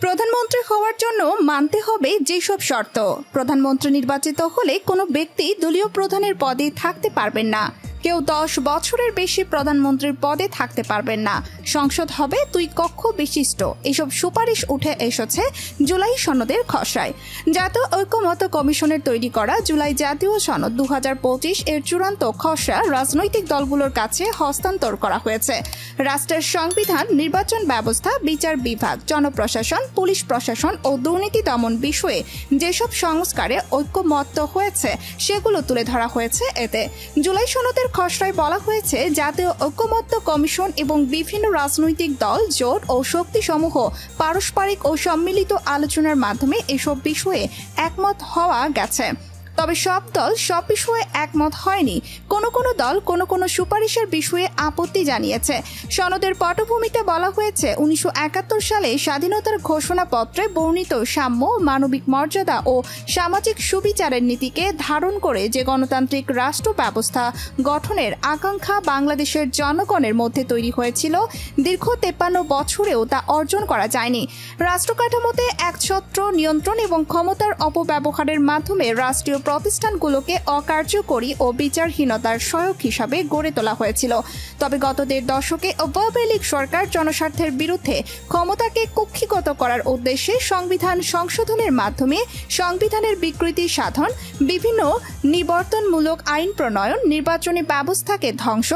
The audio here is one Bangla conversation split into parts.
প্রধানমন্ত্রী হওয়ার জন্য মানতে হবে যেসব শর্ত। প্রধানমন্ত্রী নির্বাচিত হলে কোনো ব্যক্তি দলীয় প্রধানের পদে থাকতে পারবেন না। কেউ 10 বছরের বেশি প্রধানমন্ত্রীর পদে থাকতে পারবেন না। সংসদ হবে 2 কক্ষ বিশিষ্ট। এসব সুপারিশ উঠে এসেছে জুলাই সনদের খসড়ায়। জাতীয় ঐক্যমত্য কমিশনের তৈরি করা জুলাই জাতীয় সনদ 2025 এর চূড়ান্ত খসড়া রাজনৈতিক দলগুলোর কাছে হস্তান্তর করা হয়েছে। রাষ্ট্রের সংবিধান, নির্বাচন ব্যবস্থা, বিচার বিভাগ, জনপ্রশাসন, পুলিশ প্রশাসন ও দুর্নীতি দমন বিষয়ে যেসব সংস্কারে ঐক্যমত্য হয়েছে সেগুলো তুলে ধরা হয়েছে এতে। জুলাই সনদের খসড়ায় বলা হয়েছে, জাতীয় ঐক্যমত্য কমিশন এবং বিভিন্ন রাজনৈতিক দল, জোট ও শক্তিসমূহ পারস্পরিক ও সম্মিলিত আলোচনার মাধ্যমে এসব বিষয়ে একমত হওয়া গেছে। তবে সব দল সব বিষয়ে একমত হয়নি। কোনো দল কোনো সুপারিশের বিষয়ে আপত্তি জানিয়েছে। সনদের পটভূমিতে বলা হয়েছে, 1971 সালে স্বাধীনতার ঘোষণাপত্রে বর্ণিত সাম্য, মানবিক মর্যাদা ও সামাজিক সুবিচারের নীতিকে ধারণ করে যে গণতান্ত্রিক রাষ্ট্র ব্যবস্থা গঠনের আকাঙ্ক্ষা বাংলাদেশের জনগণের মধ্যে তৈরি হয়েছিল, দীর্ঘ 53 বছরেও তা অর্জন করা যায়নি। রাষ্ট্র কাঠামোতে একছত্র নিয়ন্ত্রণ এবং ক্ষমতার অপব্যবহারের মাধ্যমে রাষ্ট্রীয় প্রতিষ্ঠানগুলোকে অকার্যকরী ও বিচারহীনতার সহায়ক হিসাবে গড়ে তোলা হয়েছিল। তবে গত 1.5 দশকে আওয়ামী লীগ সরকার জনস্বার্থের বিরুদ্ধে ক্ষমতাকে কুক্ষিগত করার উদ্দেশ্যে সংবিধান সংশোধনের মাধ্যমে সংবিধানের বিকৃতি সাধন, বিভিন্ন নিবর্তনমূলক আইন প্রণয়ন, নির্বাচনী ব্যবস্থাকে ধ্বংস,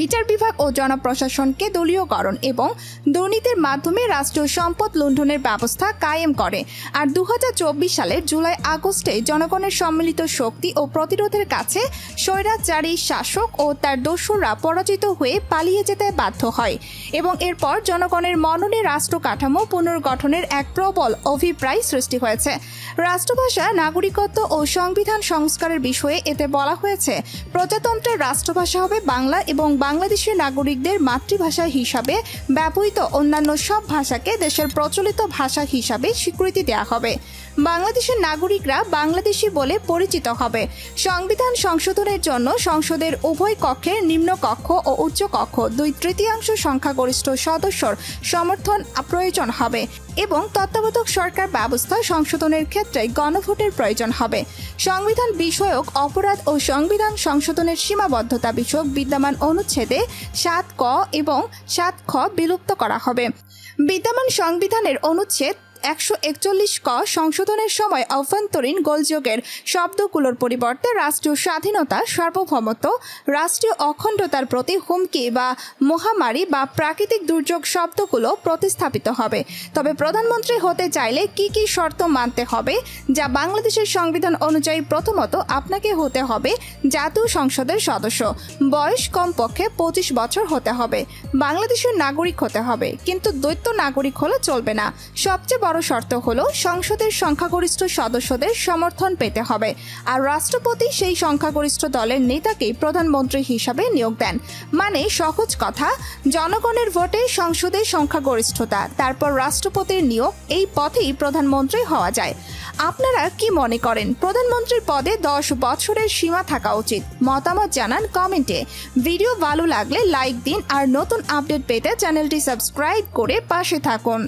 বিচার বিভাগ ও জনপ্রশাসনকে দলীয়করণ এবং দুর্নীতির মাধ্যমে রাষ্ট্রীয় সম্পদ লুণ্ঠনের ব্যবস্থা কায়েম করে। আর 2024 সালের জুলাই-আগস্টে জনগণের সম্মিলিত শক্তি ও প্রতিরোধের কাছে স্বৈরাচারী শাসক ও তার দোসররা পরাজিত হয়ে পালিয়ে যেতে বাধ্য হয় এবং এরপর জনগণের মননে রাষ্ট্র কাঠামো পুনর্গঠনের এক প্রবল অভিপ্রায় সৃষ্টি হয়েছে। রাষ্ট্রভাষা, নাগরিকত্ব ও সংবিধান সংস্কারের বিষয়ে এতে বলা হয়েছে, প্রজাতন্ত্রের রাষ্ট্রভাষা হবে বাংলা এবং বাংলাদেশের নাগরিকদের মাতৃভাষা হিসাবে ব্যবহৃত অন্যান্য সব ভাষাকে দেশের প্রচলিত ভাষা হিসাবে স্বীকৃতি দেওয়া হবে। বাংলাদেশের নাগরিকরা বাংলাদেশি বলে পরিচিত হবে। সংবিধান সংশোধনের জন্য সংসদের উভয় কক্ষের নিম্নকক্ষ ও উচ্চকক্ষ 2/3 সংখ্যাগরিষ্ঠ সদস্যর সমর্থন প্রয়োজন হবে এবং তত্ত্বাবধায়ক সরকার ব্যবস্থা সংশোধনের ক্ষেত্রে গণভোটের প্রয়োজন হবে। সংবিধান বিষয়ক অপরাধ ও সংবিধান সংশোধনের সীমাবদ্ধতা বিষয়ক বিদ্যমান অনুচ্ছেদে 7 ক এবং 7 খ বিলুপ্ত করা হবে। বিদ্যমান সংবিধানের অনুচ্ছেদ 141 ক সংশোধনের সময় অভ্যন্তরীণ গোলযোগের শব্দগুলোর পরিবর্তে রাষ্ট্রীয় স্বাধীনতা, সার্বভৌমত্ব, রাষ্ট্রীয় অখণ্ডতার প্রতি হুমকি বা মহামারী বা প্রাকৃতিক দুর্যোগ শব্দগুলো প্রতিস্থাপিত হবে। তবে প্রধানমন্ত্রী হতে চাইলে কি শর্ত মানতে হবে, যা বাংলাদেশের সংবিধান অনুযায়ী প্রথমত আপনাকে হতে হবে জাতীয় সংসদের সদস্য, বয়স কমপক্ষে 25 বছর হতে হবে, বাংলাদেশের নাগরিক হতে হবে, কিন্তু দ্বৈত নাগরিক হলে চলবে না। সবচেয়ে বড় শর্ত হলো সংসদের সংখ্যাগরিষ্ঠ সদস্যদের সমর্থন পেতে হবে আর রাষ্ট্রপতি সেই সংখ্যাগরিষ্ঠ দলের নেতাকেই প্রধানমন্ত্রী হিসাবে নিয়োগ দেন। মানে সহজ কথা, জনগণের ভোটে সংসদের সংখ্যাগরিষ্ঠতা, তারপর রাষ্ট্রপতির নিয়োগ, এই পথেই প্রধানমন্ত্রী হওয়া যায়। আপনারা কি মনে করেন, প্রধানমন্ত্রীর পদে 10 বছরের সীমা থাকা উচিত? মতামত জানান কমেন্টে। ভিডিও ভালো লাগলে লাইক দিন আর নতুন আপডেট পেতে চ্যানেলটি সাবস্ক্রাইব করে পাশে থাকুন।